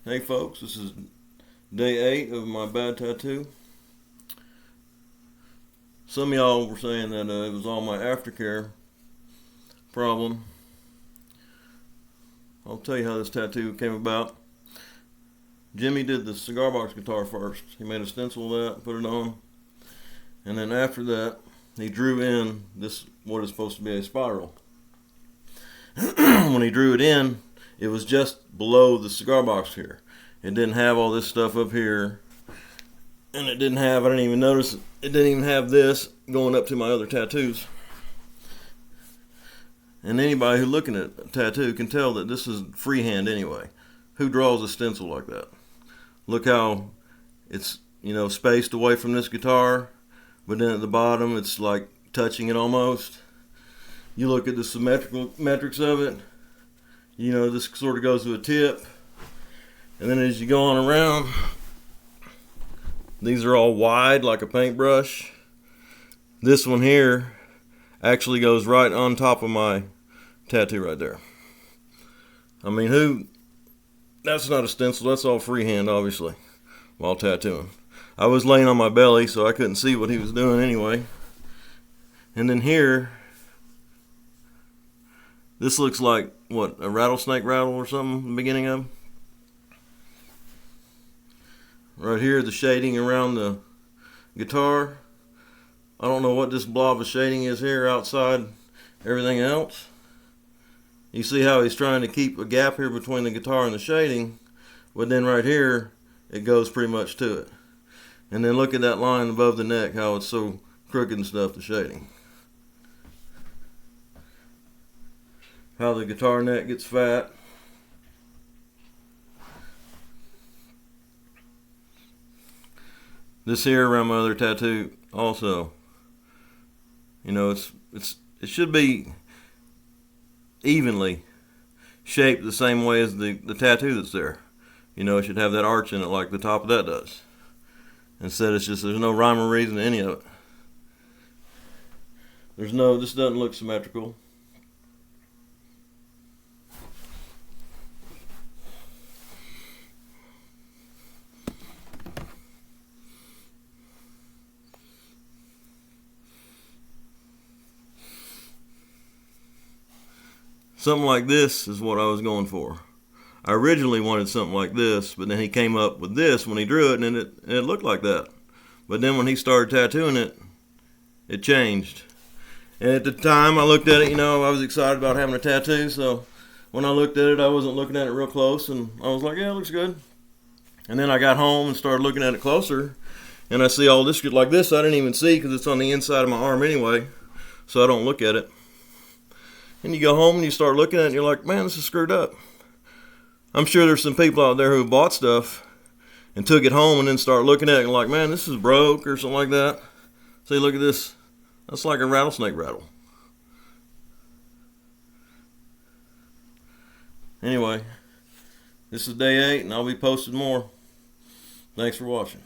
Hey folks, this is day 8 of my bad tattoo. Some of y'all were saying that it was all my aftercare problem. I'll tell you how this tattoo came about. Jimmy did the cigar box guitar first. He made a stencil of that, put it on, and then after that he drew in this, what is supposed to be a spiral. When he drew it in, it was just below the cigar box here. It didn't have all this stuff up here, and it didn't have, I didn't even notice, it didn't even have this going up to my other tattoos. And anybody who's looking at a tattoo can tell that this is freehand anyway. Who draws a stencil like that? Look how it's, spaced away from this guitar, but then at the bottom it's like touching it almost. You look at the symmetrical metrics of it, this sort of goes to a tip. And then as you go on around, these are all wide like a paintbrush. This one here actually goes right on top of my tattoo right there. I mean, that's not a stencil, that's all freehand obviously, while tattooing. I was laying on my belly so I couldn't see what he was doing anyway. And then here, this looks like, a rattlesnake rattle or something, the beginning of. Right here, the shading around the guitar. I don't know what this blob of shading is here outside everything else. You see how he's trying to keep a gap here between the guitar and the shading, but then right here, it goes pretty much to it. And then look at that line above the neck, how it's so crooked and stuff, the shading. How the guitar neck gets fat. This here around my other tattoo also. It should be evenly shaped the same way as the tattoo that's there. It should have that arch in it like the top of that does. Instead there's no rhyme or reason to any of it. This doesn't look symmetrical. Something like this is what I was going for. I originally wanted something like this, but then he came up with this when he drew it, and it looked like that. But then when he started tattooing it, it changed. And at the time I looked at it, I was excited about having a tattoo, so when I looked at it, I wasn't looking at it real close, and I was like, yeah, it looks good. And then I got home and started looking at it closer, and I see all this like this I didn't even see because it's on the inside of my arm anyway, so I don't look at it. And you go home and you start looking at it and you're like, man, this is screwed up. I'm sure there's some people out there who bought stuff and took it home and then start looking at it and like, man, this is broke or something like that. See, look at this. That's like a rattlesnake rattle. Anyway, this is day 8 and I'll be posting more. Thanks for watching.